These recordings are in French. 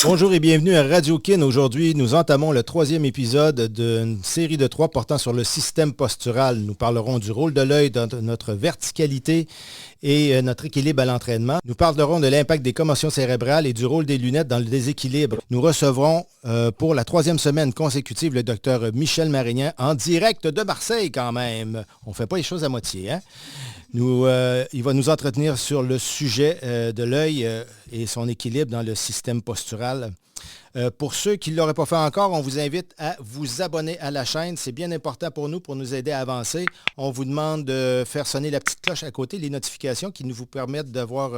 Bonjour et bienvenue à Radio Kin. Aujourd'hui, nous entamons le 3e épisode d'une série de 3 portant sur le système postural. Nous parlerons du rôle de l'œil dans notre verticalité et notre équilibre à l'entraînement. Nous parlerons de l'impact des commotions cérébrales et du rôle des lunettes dans le déséquilibre. Nous recevrons pour la 3e semaine consécutive le docteur Michel Marignan en direct de Marseille quand même. On ne fait pas les choses à moitié, hein? Il va nous entretenir sur le sujet de l'œil et son équilibre dans le système postural. Pour ceux qui ne l'auraient pas fait encore, on vous invite à vous abonner à la chaîne. C'est bien important pour nous aider à avancer. On vous demande de faire sonner la petite cloche à côté, les notifications qui nous vous permettent de voir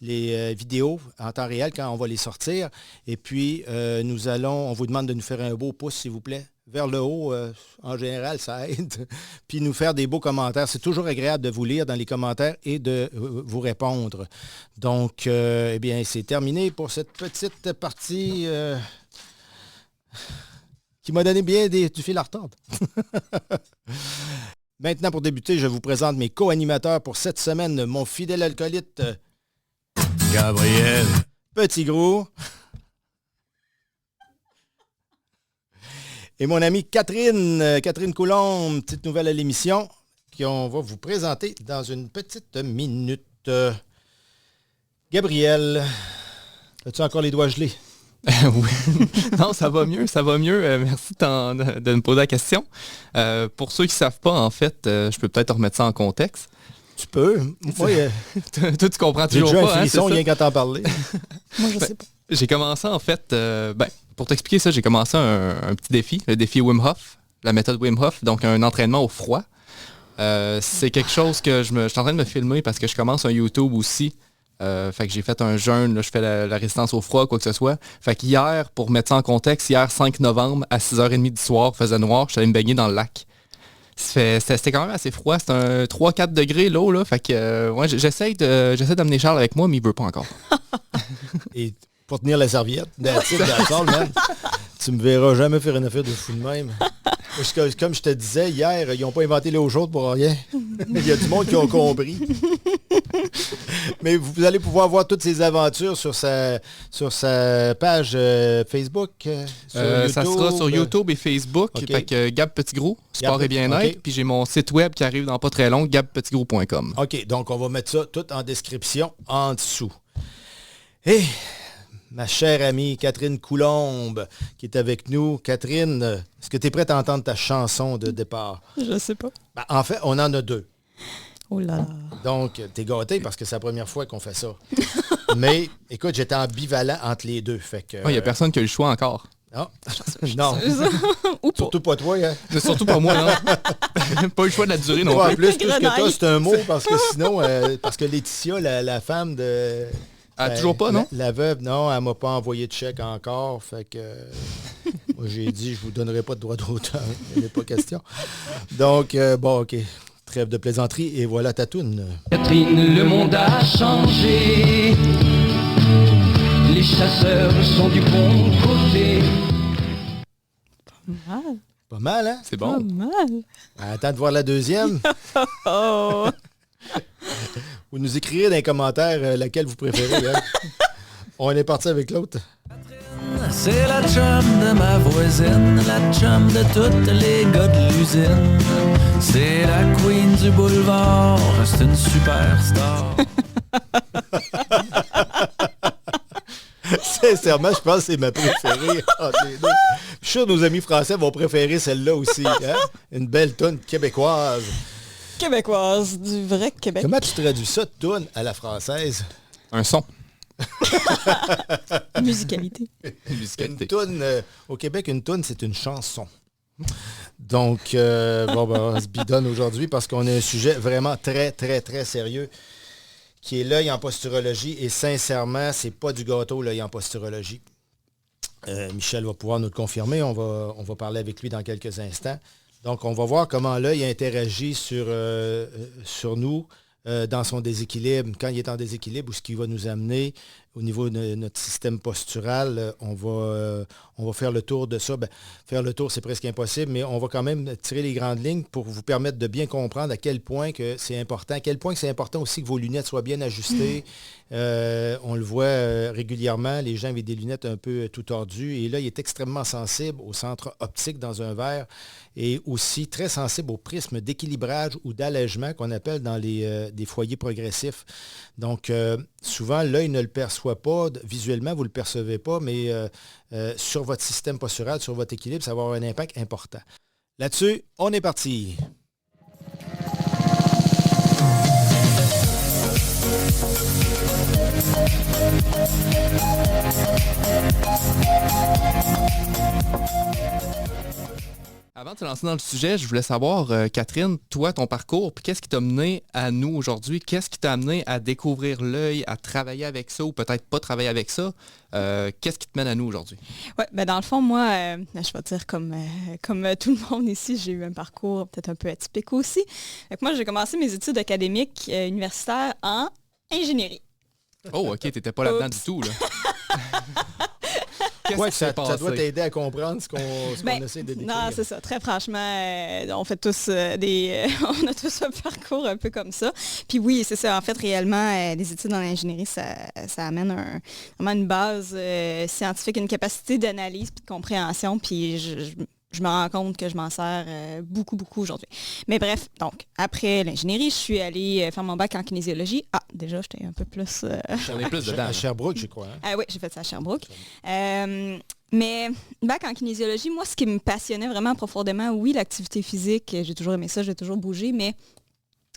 les vidéos en temps réel quand on va les sortir. Et puis, on vous demande de nous faire un beau pouce, s'il vous plaît. Vers le haut, en général, ça aide. Puis nous faire des beaux commentaires. C'est toujours agréable de vous lire dans les commentaires et de vous répondre. Donc, eh bien, c'est terminé pour cette petite partie qui m'a donné bien du fil à retordre. Maintenant, pour débuter, je vous présente mes co-animateurs pour cette semaine. Mon fidèle alcoolite, Gabriel Petit-Gros. Et mon amie Catherine Coulombe, petite nouvelle à l'émission, qu'on va vous présenter dans une petite minute. Gabriel, as-tu encore les doigts gelés? Oui. Non, ça va mieux. Merci de me poser la question. Pour ceux qui ne savent pas, en fait, je peux peut-être remettre ça en contexte. Tu peux. Moi, toi, tu comprends toujours pas. J'ai déjà pas, un frisson hein, rien qu'à t'en parler. Moi, je sais pas. J'ai commencé, en fait, pour t'expliquer ça, j'ai commencé un petit défi, le défi Wim Hof, la méthode Wim Hof, donc un entraînement au froid. C'est quelque chose que je suis en train de me filmer parce que je commence un YouTube aussi. Fait que j'ai fait un jeûne, là, je fais la résistance au froid, quoi que ce soit. Fait qu'hier, pour mettre ça en contexte, hier 5 novembre, à 6h30 du soir, faisait noir, je suis allé me baigner dans le lac. C'était quand même assez froid, c'était un 3-4 degrés l'eau, là. Fait que j'essaie d'amener Charles avec moi, mais il veut pas encore. Et pour tenir la serviette, man, tu me verras jamais faire une affaire de fou de même. Parce que, comme je te disais hier, ils n'ont pas inventé l'eau chaude pour rien. Il y a du monde qui a compris. Mais vous allez pouvoir voir toutes ces aventures sur sa page Facebook. Ça sera sur YouTube et Facebook. Okay. Fait que Gab Petit-Gros, Sport et Bien-être. Okay. Puis j'ai mon site web qui arrive dans pas très long, gabpetitgros.com. OK, donc on va mettre ça tout en description en dessous. Et ma chère amie Catherine Coulombe, qui est avec nous. Catherine, est-ce que tu es prête à entendre ta chanson de départ? Je sais pas. Ben, en fait, on en a 2. Oh là là. Donc, t'es gâté parce que c'est la première fois qu'on fait ça. Mais, écoute, j'étais ambivalent entre les deux. Il n'y a personne qui a eu le choix encore. Ah. Non. Surtout pas toi, hein? Surtout pas moi, non. Pas eu le choix de la durée non plus. En plus, tout ce que t'as, c'est un mot parce que sinon, parce que Laetitia, la femme de... toujours pas, non? La veuve, non, elle m'a pas envoyé de chèque encore. Fait que moi, j'ai dit, je vous donnerai pas de droit d'auteur. Il n'est pas question. Donc, bon, OK. Trêve de plaisanterie. Et voilà ta toune. Catherine, le monde a changé. Les chasseurs sont du bon côté. Pas mal. Pas mal, hein? C'est bon. Pas mal. Attends de voir la deuxième. Oh! Vous nous écrirez dans les commentaires laquelle vous préférez. Hein? On est parti avec l'autre. C'est la chum de ma voisine, la chum de toutes les gars de l'usine. C'est la queen du boulevard, c'est une superstar. Sincèrement, je pense que c'est ma préférée entre les deux. Je suis sûr que nos amis français vont préférer celle-là aussi. Hein? Une belle toune québécoise. Québécoise, du vrai Québec. Comment tu traduis ça, toune à la française? Un son. Musicalité. Une toune, au Québec, une toune, c'est une chanson. Donc, on se bidonne aujourd'hui parce qu'on a un sujet vraiment très, très, très sérieux qui est l'œil en posturologie. Et sincèrement, c'est pas du gâteau, l'œil en posturologie. Michel va pouvoir nous le confirmer. On va parler avec lui dans quelques instants. Donc, on va voir comment l'œil interagit sur nous dans son déséquilibre, quand il est en déséquilibre, où ce qui va nous amener au niveau de notre système postural, on va faire le tour de ça. Faire le tour, c'est presque impossible, mais on va quand même tirer les grandes lignes pour vous permettre de bien comprendre à quel point que c'est important, à quel point que c'est important aussi que vos lunettes soient bien ajustées. On le voit régulièrement, les gens avec des lunettes un peu tout tordues. Et là, il est extrêmement sensible au centre optique dans un verre et aussi très sensible au prisme d'équilibrage ou d'allègement qu'on appelle dans des foyers progressifs. Donc, souvent, l'œil ne le perçoit pas. Visuellement, vous ne le percevez pas, mais sur votre système postural, sur votre équilibre, ça va avoir un impact important. Là-dessus, on est parti. Avant de se lancer dans le sujet, je voulais savoir, Catherine, toi, ton parcours, puis qu'est-ce qui t'a mené à nous aujourd'hui? Qu'est-ce qui t'a amené à découvrir l'œil, à travailler avec ça ou peut-être pas travailler avec ça? Qu'est-ce qui te mène à nous aujourd'hui? Oui, ben dans le fond, moi, je vais dire comme tout le monde ici, j'ai eu un parcours peut-être un peu atypique aussi. Fait que moi, j'ai commencé mes études académiques universitaires en ingénierie. Oh, OK, t'étais pas là-dedans du tout, là. Ouais, ça doit t'aider à comprendre ce qu'on essaie de décrire. Non, c'est ça. Très franchement, on fait tous on a tous un parcours un peu comme ça. Puis oui, c'est ça. En fait, réellement, les études en ingénierie, ça amène vraiment une base scientifique, une capacité d'analyse puis de compréhension. Puis je me rends compte que je m'en sers beaucoup, beaucoup aujourd'hui. Mais bref, donc, après l'ingénierie, je suis allée faire mon bac en kinésiologie. Ah, déjà, j'étais un peu plus... On est plus dedans. À Sherbrooke, je crois. Hein? Ah oui, j'ai fait ça à Sherbrooke. Mais bac en kinésiologie, moi, ce qui me passionnait vraiment profondément, oui, l'activité physique, j'ai toujours aimé ça, j'ai toujours bougé, mais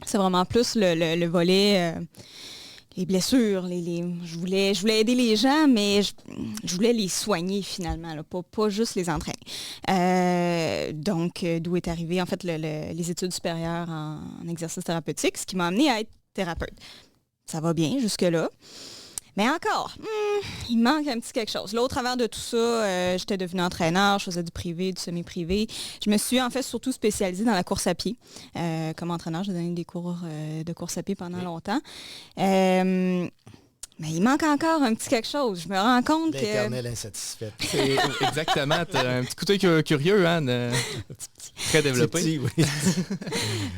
c'est vraiment plus le volet... les blessures, je voulais aider les gens, mais je voulais les soigner finalement, là, pas juste les entraîner. Donc, d'où est arrivé en fait les études supérieures en exercice thérapeutique, ce qui m'a amené à être thérapeute. Ça va bien jusque-là. Mais encore, il manque un petit quelque chose. Là, au travers de tout ça, j'étais devenue entraîneur, je faisais du privé, du semi-privé. Je me suis en fait surtout spécialisée dans la course à pied. Comme entraîneur, j'ai donné des cours de course à pied pendant longtemps. Mais il manque encore un petit quelque chose. Je me rends compte que... L'éternelle insatisfaite. Exactement. Tu as un petit côté curieux, hein, très développé. Petit, oui.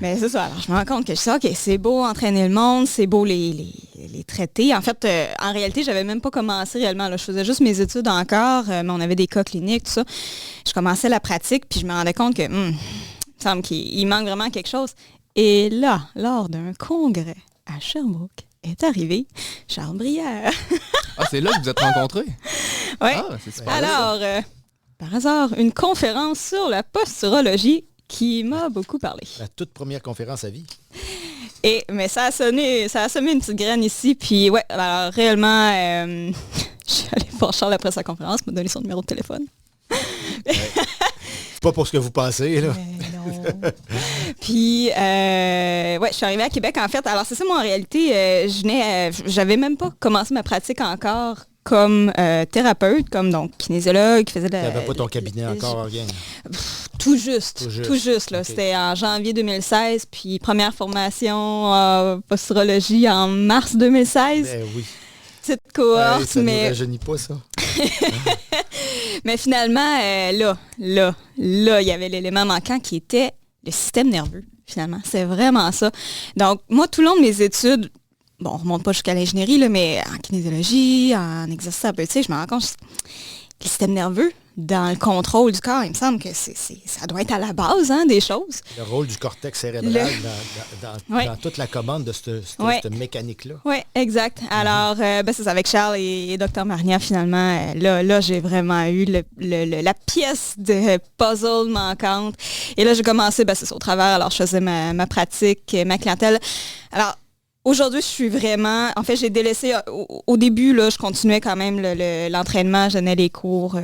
Mais c'est ça. Alors, je me rends compte que je sais, OK, c'est beau entraîner le monde, c'est beau les traiter. En fait, en réalité, j'avais même pas commencé réellement. Là. Je faisais juste mes études encore, mais on avait des cas cliniques, tout ça. Je commençais la pratique, puis je me rendais compte que, il me semble qu'il manque vraiment quelque chose. Et là, lors d'un congrès à Sherbrooke, est arrivé Charles Brière. Ah, c'est là que vous êtes rencontrés? Oui. Ah, c'est super. Alors, par hasard, une conférence sur la posturologie qui m'a beaucoup parlé. La toute première conférence à vie. Mais ça a semé une petite graine ici. Puis ouais, alors réellement, je suis allée voir Charles après sa conférence, m'a donné son numéro de téléphone. Pas pour ce que vous pensez, là. Non. Puis, je suis arrivée à Québec, en fait. Alors, c'est ça, moi, en réalité, j'avais même pas commencé ma pratique encore comme thérapeute, comme donc kinésiologue, qui faisait de la... Tu n'avais pas ton cabinet encore, rien. Tout juste, là. Okay. C'était en janvier 2016, puis première formation en posturologie en mars 2016. Ben oui. Petite cohorte, ça mais... ne nous rajeunit pas, ça. Mais finalement, là, il y avait l'élément manquant qui était le système nerveux, finalement. C'est vraiment ça. Donc, moi, tout le long de mes études, bon, on ne remonte pas jusqu'à l'ingénierie, là, mais en kinésiologie, en exercice thérapeutique, je me rends compte que le système nerveux, dans le contrôle du corps, il me semble que ça doit être à la base des choses. Le rôle du cortex cérébral dans toute la commande de cette mécanique-là. Oui, exact. Alors, c'est ça, avec Charles et Dr Marnia, finalement, là j'ai vraiment eu la pièce de puzzle manquante. Et là, j'ai commencé, c'est ça, au travers. Alors, je faisais ma pratique, ma clientèle. Alors, aujourd'hui, je suis vraiment... En fait, j'ai délaissé... Au début, là, je continuais quand même l'entraînement. Je donnais les cours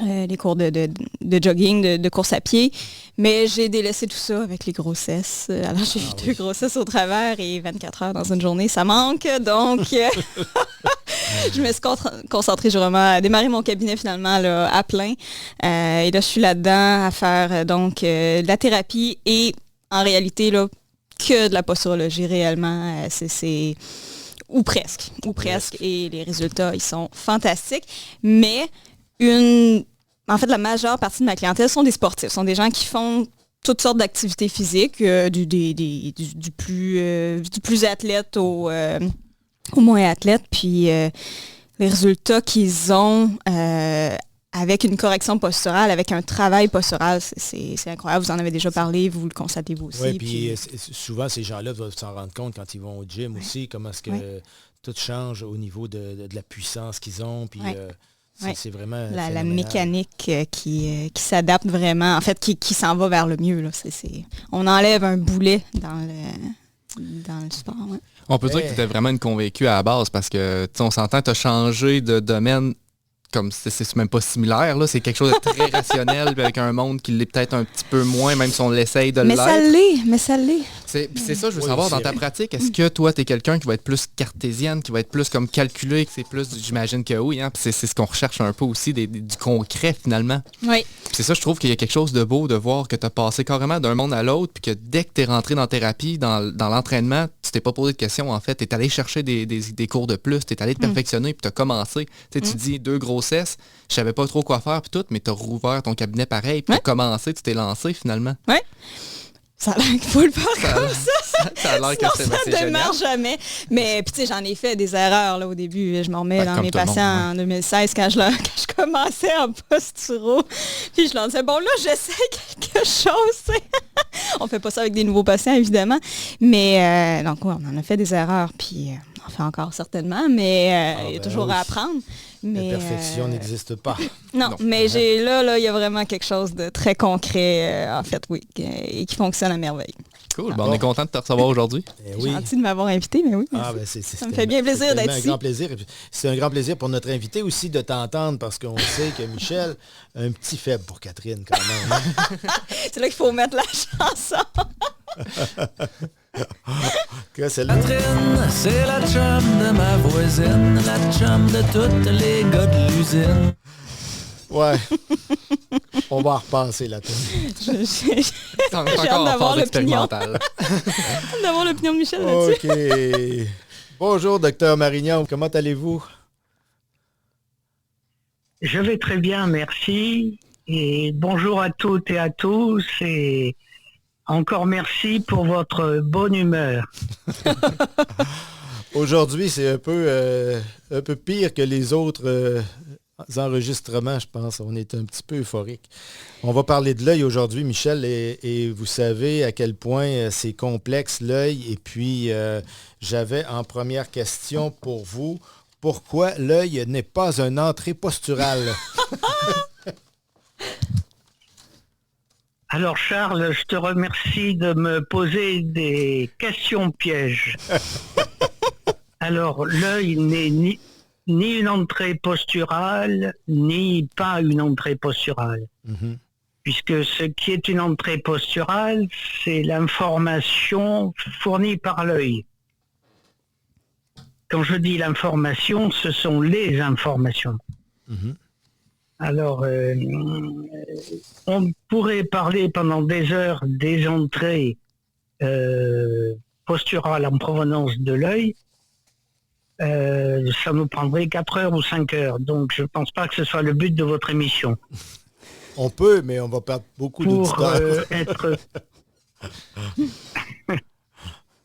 de jogging, de course à pied. Mais j'ai délaissé tout ça avec les grossesses. Alors, j'ai eu 2 grossesses au travers et 24 heures dans une journée, ça manque. Donc, je me suis concentrée, j'ai vraiment démarré mon cabinet finalement là, à plein. Et là, je suis là-dedans à faire de la thérapie et en réalité, là, que de la posturologie réellement. C'est ou presque. Et les résultats, ils sont fantastiques. Mais en fait, la majeure partie de ma clientèle sont des sportifs. Ce sont des gens qui font toutes sortes d'activités physiques, du plus athlète au moins athlète. Puis les résultats qu'ils ont avec une correction posturale, avec un travail postural, c'est incroyable. Vous en avez déjà parlé, vous le constatez vous aussi. Oui, puis souvent, ces gens-là doivent s'en rendre compte quand ils vont au gym aussi, comment est-ce que tout change au niveau de la puissance qu'ils ont. Puis c'est vraiment la mécanique qui s'adapte vraiment, en fait, qui s'en va vers le mieux. Là. On enlève un boulet dans le sport. Ouais. On peut dire que tu étais vraiment une convaincue à la base parce que on s'entend, tu as changé de domaine comme c'est même pas similaire, là. C'est quelque chose de très rationnel avec un monde qui l'est peut-être un petit peu moins, même si on l'essaye de l'être. Mais ça l'est. C'est ça, je veux savoir, dans ta pratique, est-ce que toi, tu es quelqu'un qui va être plus cartésienne, qui va être plus comme calculé, que c'est plus, j'imagine que oui, hein? C'est ce qu'on recherche un peu aussi, du concret finalement. Oui. C'est ça, je trouve qu'il y a quelque chose de beau de voir que tu as passé carrément d'un monde à l'autre, puis que dès que tu es rentré dans thérapie, dans l'entraînement, tu t'es pas posé de questions, en fait. Tu es allé chercher des cours de plus, tu es allé te perfectionner, puis tu as commencé. Tu dis 2 grossesses, je savais pas trop quoi faire, puis tout, mais tu as rouvert ton cabinet pareil, puis tu as commencé, tu t'es lancé finalement. Oui. Ça a l'air qu'il faut le faire comme ça. Ça a l'air que c'est ça ne démarre jamais. Mais puis tu sais, j'en ai fait des erreurs là, au début. Je me remets dans mes patients en 2016 quand je commençais en posturo. Puis je leur disais, bon là, j'essaie quelque chose. On fait pas ça avec des nouveaux patients, évidemment. Mais donc, on en a fait des erreurs. Puis on en fait encore certainement. Mais il y a toujours à apprendre. Mais, la perfection n'existe pas. Non, mais là, il y a vraiment quelque chose de très concret, en fait, oui, et qui fonctionne à merveille. Cool, on est content de te recevoir aujourd'hui. C'est gentil de m'avoir invité, mais oui. Ça me fait bien plaisir d'être ici. Un grand plaisir. C'est un grand plaisir pour notre invité aussi de t'entendre parce qu'on sait que Michel a un petit faible pour Catherine quand même. C'est là qu'il faut mettre la chanson. Catherine, c'est la chum de ma voisine, la chum de tous les gars de l'usine. Ouais. On va repasser la tune. J'ai hâte d'avoir l'opinion. D'avoir l'opinion de Michel là-dessus. OK. Bonjour, docteur Marignan. Comment allez-vous? Je vais très bien, merci. Et bonjour à toutes et à tous. Et encore merci pour votre bonne humeur. Aujourd'hui, c'est un peu pire que les autres enregistrements, je pense. On est un petit peu euphorique. On va parler de l'œil aujourd'hui, Michel, et vous savez à quel point c'est complexe l'œil. Et puis, j'avais en première question pour vous, pourquoi l'œil n'est pas un entrée posturale? Alors Charles, je te remercie de me poser des questions pièges. Alors, l'œil n'est ni une entrée posturale, ni pas une entrée posturale. Mm-hmm. Puisque ce qui est une entrée posturale, c'est l'information fournie par l'œil. Quand je dis l'information, ce sont les informations. Mm-hmm. Alors, on pourrait parler pendant des heures des entrées posturales en provenance de l'œil. Ça nous prendrait 4 heures ou 5 heures. Donc, je ne pense pas que ce soit le but de votre émission. On peut, mais on va perdre beaucoup d'auditeurs.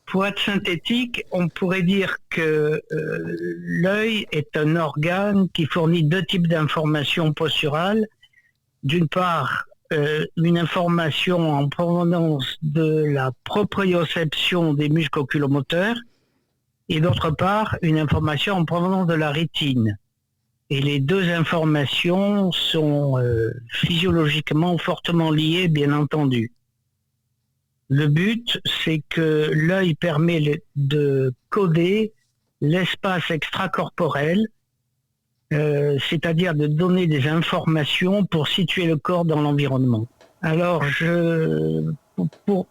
Pour être synthétique, on pourrait dire que l'œil est un organe qui fournit 2 types d'informations posturales. D'une part, une information en provenance de la proprioception des muscles oculomoteurs, et d'autre part, une information en provenance de la rétine. Et les 2 informations sont physiologiquement fortement liées, bien entendu. Le but, c'est que l'œil permet de coder l'espace extracorporel, c'est-à-dire de donner des informations pour situer le corps dans l'environnement. Alors, pour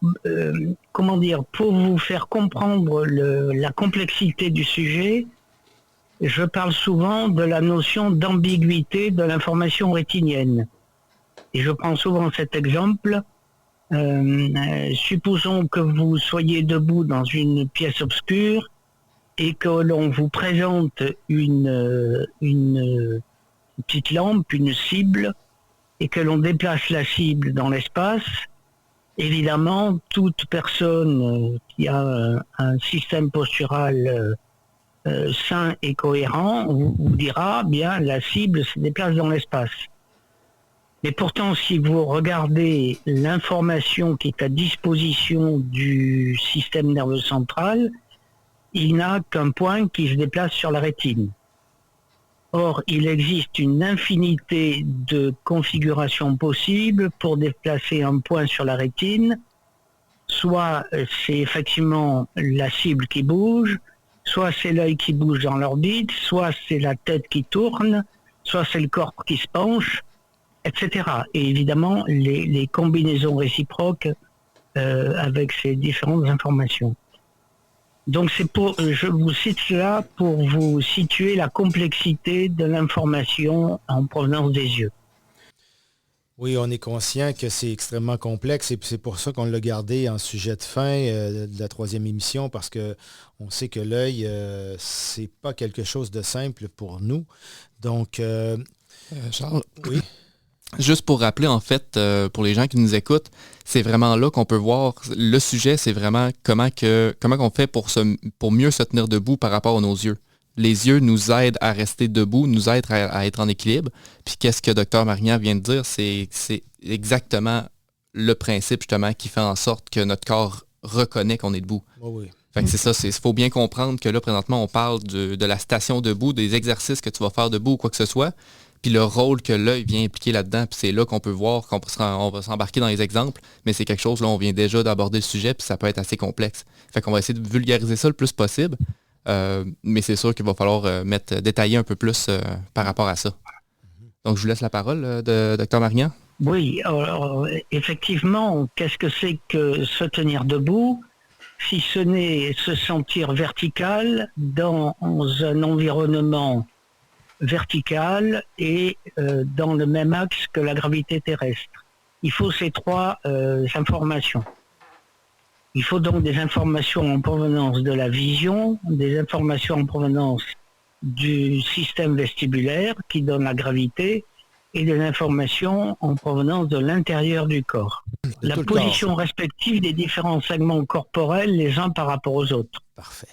vous faire comprendre la complexité du sujet, je parle souvent de la notion d'ambiguïté de l'information rétinienne. Et je prends souvent cet exemple. Supposons que vous soyez debout dans une pièce obscure et que l'on vous présente une petite lampe, une cible, et que l'on déplace la cible dans l'espace, évidemment, toute personne qui a un système postural sain et cohérent vous dira, bien, la cible se déplace dans l'espace. Mais pourtant, si vous regardez l'information qui est à disposition du système nerveux central, il n'a qu'un point qui se déplace sur la rétine. Or, il existe une infinité de configurations possibles pour déplacer un point sur la rétine. Soit c'est effectivement la cible qui bouge, soit c'est l'œil qui bouge dans l'orbite, soit c'est la tête qui tourne, soit c'est le corps qui se penche, etc. Et évidemment, les combinaisons réciproques avec ces différentes informations. Donc je vous cite cela pour vous situer la complexité de l'information en provenance des yeux. Oui, on est conscient que c'est extrêmement complexe et c'est pour ça qu'on l'a gardé en sujet de fin de la 3e émission, parce qu'on sait que l'œil, c'est pas quelque chose de simple pour nous. Donc, Charles, oui. Juste pour rappeler, en fait, pour les gens qui nous écoutent, c'est vraiment là qu'on peut voir, le sujet, c'est vraiment comment on fait pour mieux se tenir debout par rapport à nos yeux. Les yeux nous aident à rester debout, nous aident à être en équilibre. Puis qu'est-ce que Dr Marignan vient de dire, c'est exactement le principe, justement, qui fait en sorte que notre corps reconnaît qu'on est debout. Oh oui. Fait que c'est ça, il faut bien comprendre que là, présentement, on parle de la station debout, des exercices que tu vas faire debout ou quoi que ce soit, puis le rôle que l'œil vient impliquer là-dedans, puis c'est là qu'on peut voir, on va s'embarquer dans les exemples, mais c'est quelque chose, là, on vient déjà d'aborder le sujet, puis ça peut être assez complexe. Fait qu'on va essayer de vulgariser ça le plus possible, mais c'est sûr qu'il va falloir détailler un peu plus par rapport à ça. Donc, je vous laisse la parole, de Dr Marignan. Oui, alors, effectivement, qu'est-ce que c'est que se tenir debout, si ce n'est se sentir vertical dans un environnement vertical et dans le même axe que la gravité terrestre. Il faut ces trois informations. Il faut donc des informations en provenance de la vision, des informations en provenance du système vestibulaire qui donne la gravité et des informations en provenance de l'intérieur du corps. La position respective des différents segments corporels les uns par rapport aux autres. Parfait.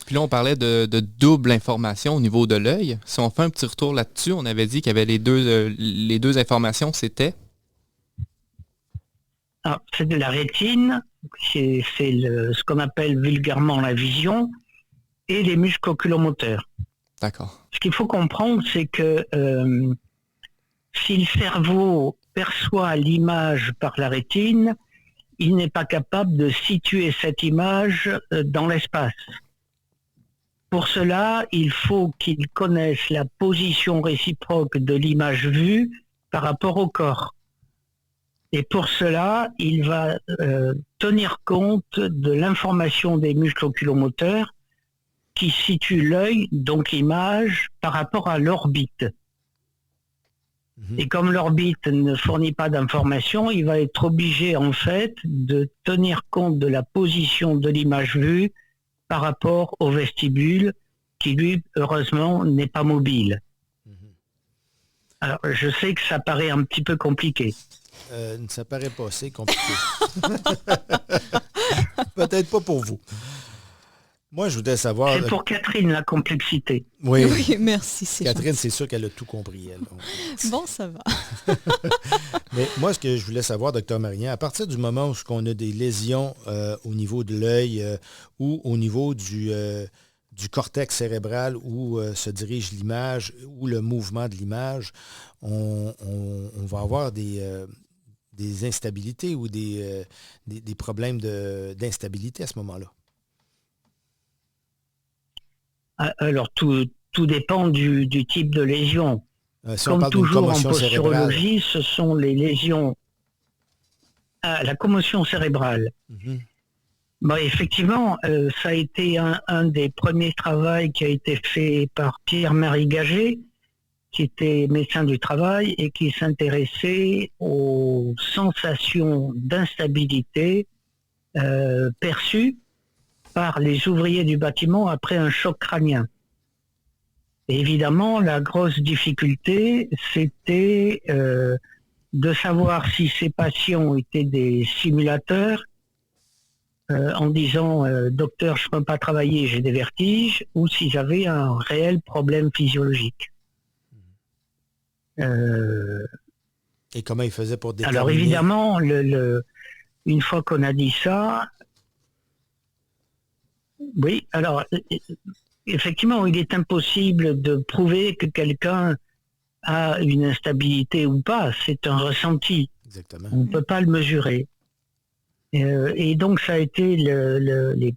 Puis là, on parlait de double information au niveau de l'œil. Si on fait un petit retour là-dessus, on avait dit qu'il y avait les deux informations, c'était? C'est de la rétine, c'est ce qu'on appelle vulgairement la vision, et les muscles oculomoteurs. D'accord. Ce qu'il faut comprendre, c'est que si le cerveau perçoit l'image par la rétine, il n'est pas capable de situer cette image dans l'espace. Pour cela, il faut qu'il connaisse la position réciproque de l'image vue par rapport au corps. Et pour cela, il va tenir compte de l'information des muscles oculomoteurs qui situent l'œil, donc l'image, par rapport à l'orbite. Et comme l'orbite ne fournit pas d'informations, il va être obligé en fait de tenir compte de la position de l'image vue par rapport au vestibule qui lui, heureusement, n'est pas mobile. Alors, je sais que ça paraît un petit peu compliqué. Ça paraît pas, c'est compliqué. Peut-être pas pour vous. Moi, je voudrais savoir... C'est pour Catherine, la complexité. Oui, oui, merci. Catherine, c'est sûr qu'elle a tout compris, elle. Donc. Bon, ça va. Mais moi, ce que je voulais savoir, Dr Marignan, à partir du moment où on a des lésions au niveau de l'œil ou au niveau du cortex cérébral où se dirige l'image ou le mouvement de l'image, on va avoir des instabilités ou des problèmes d'instabilité à ce moment-là. Alors, tout dépend du type de lésion. Si Comme toujours en posturologie, cérébrale. ce sont les lésions... la commotion cérébrale. Bon, effectivement, ça a été un des premiers travaux qui a été fait par Pierre-Marie Gaget, qui était médecin du travail et qui s'intéressait aux sensations d'instabilité perçues par les ouvriers du bâtiment après un choc crânien. Et évidemment, la grosse difficulté, c'était de savoir si ces patients étaient des simulateurs, en disant docteur, je ne peux pas travailler, j'ai des vertiges, ou s'ils avaient un réel problème physiologique. Et comment ils faisaient pour déterminer? Alors évidemment, une fois qu'on a dit ça, oui, alors effectivement, il est impossible de prouver que quelqu'un a une instabilité ou pas, c'est un ressenti. Exactement. On ne peut pas le mesurer. Et donc ça a été les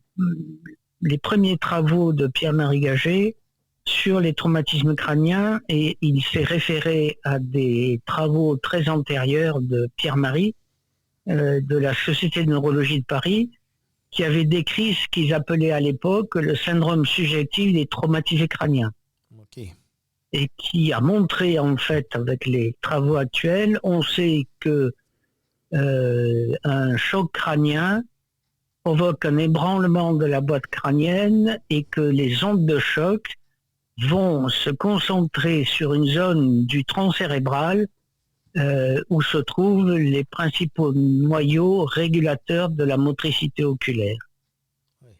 premiers travaux de Pierre-Marie Gagé sur les traumatismes crâniens, et il s'est référé à des travaux très antérieurs de Pierre-Marie, de la Société de neurologie de Paris, qui avait décrit ce qu'ils appelaient à l'époque le syndrome subjectif des traumatisés crâniens. Okay. Et qui a montré, en fait, avec les travaux actuels, on sait que un choc crânien provoque un ébranlement de la boîte crânienne et que les ondes de choc vont se concentrer sur une zone du tronc cérébral où se trouvent les principaux noyaux régulateurs de la motricité oculaire. Oui.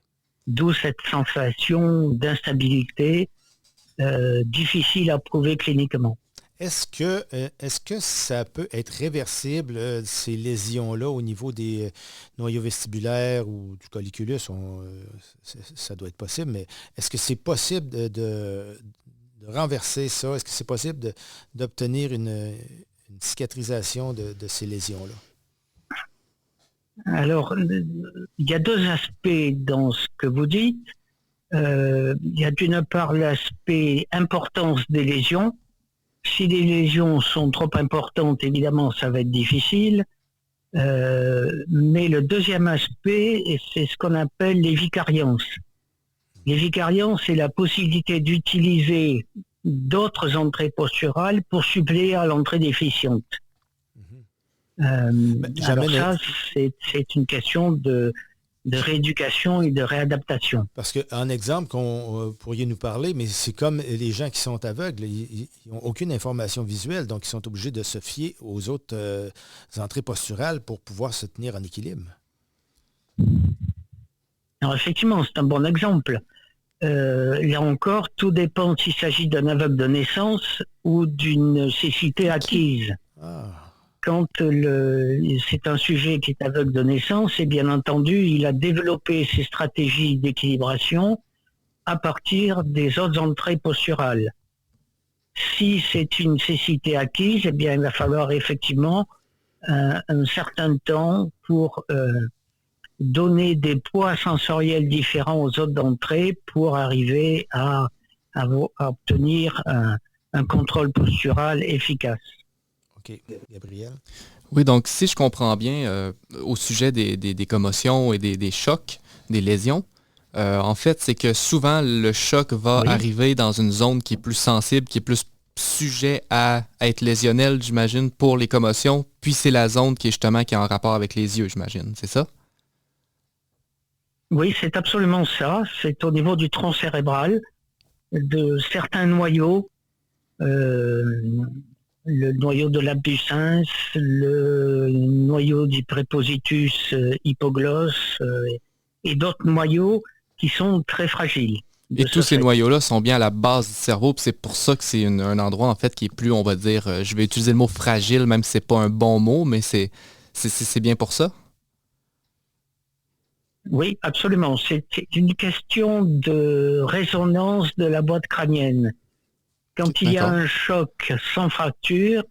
D'où cette sensation d'instabilité difficile à prouver cliniquement. Est-ce que ça peut être réversible, ces lésions-là, au niveau des noyaux vestibulaires ou du colliculus? Ça doit être possible, mais est-ce que c'est possible de renverser ça? Est-ce que c'est possible d'obtenir une cicatrisation de ces lésions-là? Alors, il y a deux aspects dans ce que vous dites. Il y a d'une part l'aspect importance des lésions. Si les lésions sont trop importantes, évidemment, ça va être difficile. Mais le deuxième aspect, c'est ce qu'on appelle les vicariances. Les vicariances, c'est la possibilité d'utiliser d'autres entrées posturales pour suppléer à l'entrée déficiente. Alors ça, c'est une question de rééducation et de réadaptation. Parce qu'un exemple qu'on pourriez nous parler, mais c'est comme les gens qui sont aveugles, ils n'ont aucune information visuelle, donc ils sont obligés de se fier aux autres entrées posturales pour pouvoir se tenir en équilibre. Alors effectivement, c'est un bon exemple. Là encore, tout dépend s'il s'agit d'un aveugle de naissance ou d'une cécité acquise. Quand c'est un sujet qui est aveugle de naissance, et bien entendu, il a développé ses stratégies d'équilibration à partir des autres entrées posturales. Si c'est une cécité acquise, eh bien, il va falloir effectivement un certain temps pour donner des poids sensoriels différents aux autres entrées pour arriver à obtenir un contrôle postural efficace. OK. Gabriel? Oui, donc si je comprends bien, au sujet des commotions et des chocs, des lésions, en fait, c'est que souvent, le choc va arriver dans une zone qui est plus sensible, qui est plus sujet à être lésionnelle, j'imagine, pour les commotions, puis c'est la zone qui est en rapport avec les yeux, j'imagine, c'est ça? Oui, c'est absolument ça. C'est au niveau du tronc cérébral, de certains noyaux, le noyau de l'abducens, le noyau du prépositus hypoglosse et d'autres noyaux qui sont très fragiles. Et tous ces noyaux-là sont bien à la base du cerveau, puis c'est pour ça que c'est un endroit en fait qui est plus, on va dire, je vais utiliser le mot fragile, même si c'est pas un bon mot, mais c'est bien pour ça? Oui, absolument. C'est une question de résonance de la boîte crânienne. Quand il y a un choc sans fracture,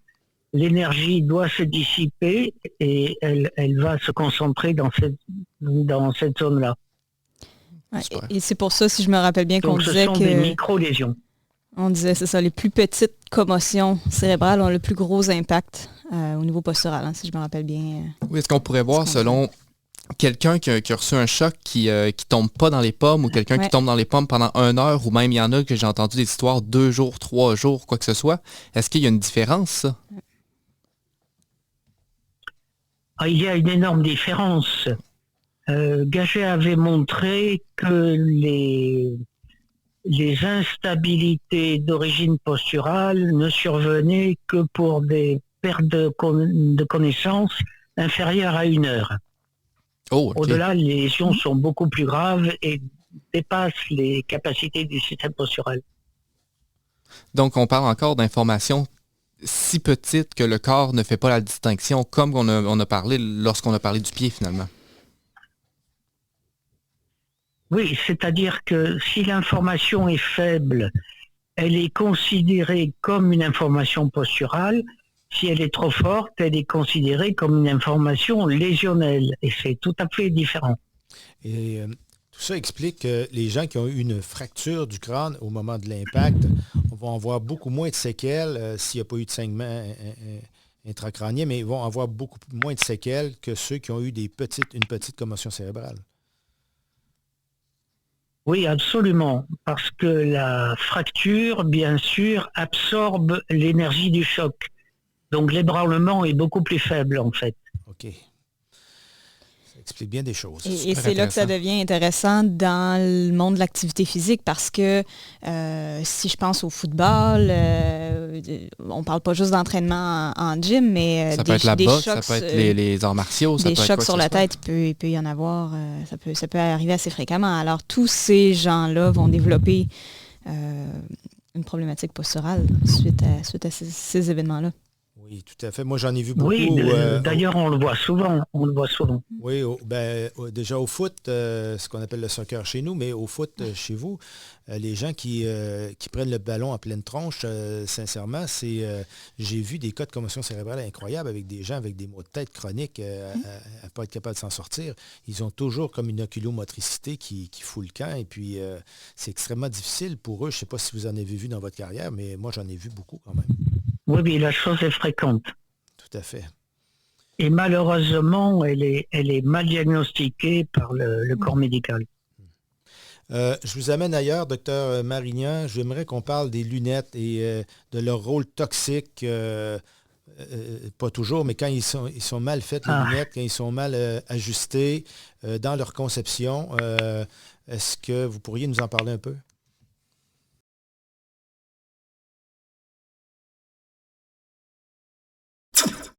l'énergie doit se dissiper et elle va se concentrer dans cette zone-là. Ouais, et c'est pour ça, si je me rappelle bien, qu'on disait que... ce sont des micro-lésions. On disait, c'est ça, les plus petites commotions cérébrales ont le plus gros impact au niveau postural, hein, si je me rappelle bien. Oui, est-ce qu'on pourrait voir, selon quelqu'un qui a reçu un choc qui tombe pas dans les pommes ou quelqu'un qui tombe dans les pommes pendant 1 heure, ou même il y en a que j'ai entendu des histoires 2 jours, 3 jours, quoi que ce soit. Est-ce qu'il y a une différence, ça? Il y a une énorme différence. Gagé avait montré que les instabilités d'origine posturale ne survenaient que pour des pertes de connaissance inférieures à 1 heure. Oh, ok. Au-delà, les lésions sont beaucoup plus graves et dépassent les capacités du système postural. Donc, on parle encore d'informations si petites que le corps ne fait pas la distinction, comme on a parlé lorsqu'on a parlé du pied, finalement. Oui, c'est-à-dire que si l'information est faible, elle est considérée comme une information posturale. Si elle est trop forte, elle est considérée comme une information lésionnelle. Et c'est tout à fait différent. Et tout ça explique que les gens qui ont eu une fracture du crâne au moment de l'impact vont avoir beaucoup moins de séquelles s'il n'y a pas eu de saignement intracrânien, mais ils vont avoir beaucoup moins de séquelles que ceux qui ont eu une petite commotion cérébrale. Oui, absolument. Parce que la fracture, bien sûr, absorbe l'énergie du choc. Donc l'ébranlement est beaucoup plus faible, en fait. OK. Ça explique bien des choses. Et c'est là que ça devient intéressant dans le monde de l'activité physique parce que si je pense au football, on parle pas juste d'entraînement en gym, mais ça peut être la boxe, chocs, ça peut être les arts martiaux. Des chocs sur la tête, il peut y en avoir, ça peut arriver assez fréquemment. Alors tous ces gens-là vont développer une problématique posturale suite à ces événements-là. Oui, tout à fait. Moi, j'en ai vu beaucoup. Oui, d'ailleurs, on le voit souvent. Oui, déjà au foot, ce qu'on appelle le soccer chez nous, mais au foot chez vous, les gens qui prennent le ballon en pleine tronche, sincèrement, j'ai vu des cas de commotion cérébrale incroyables avec des gens avec des maux de tête chroniques à ne pas être capable de s'en sortir. Ils ont toujours comme une oculomotricité qui fout le camp et puis c'est extrêmement difficile pour eux. Je ne sais pas si vous en avez vu dans votre carrière, mais moi, j'en ai vu beaucoup quand même. Oui, mais la chose est fréquente. Tout à fait. Et malheureusement, elle est mal diagnostiquée par le corps médical. Je vous amène ailleurs, docteur Marignan. J'aimerais qu'on parle des lunettes et de leur rôle toxique. Pas toujours, mais quand ils sont mal faites, les lunettes, quand ils sont mal ajustés dans leur conception. Est-ce que vous pourriez nous en parler un peu?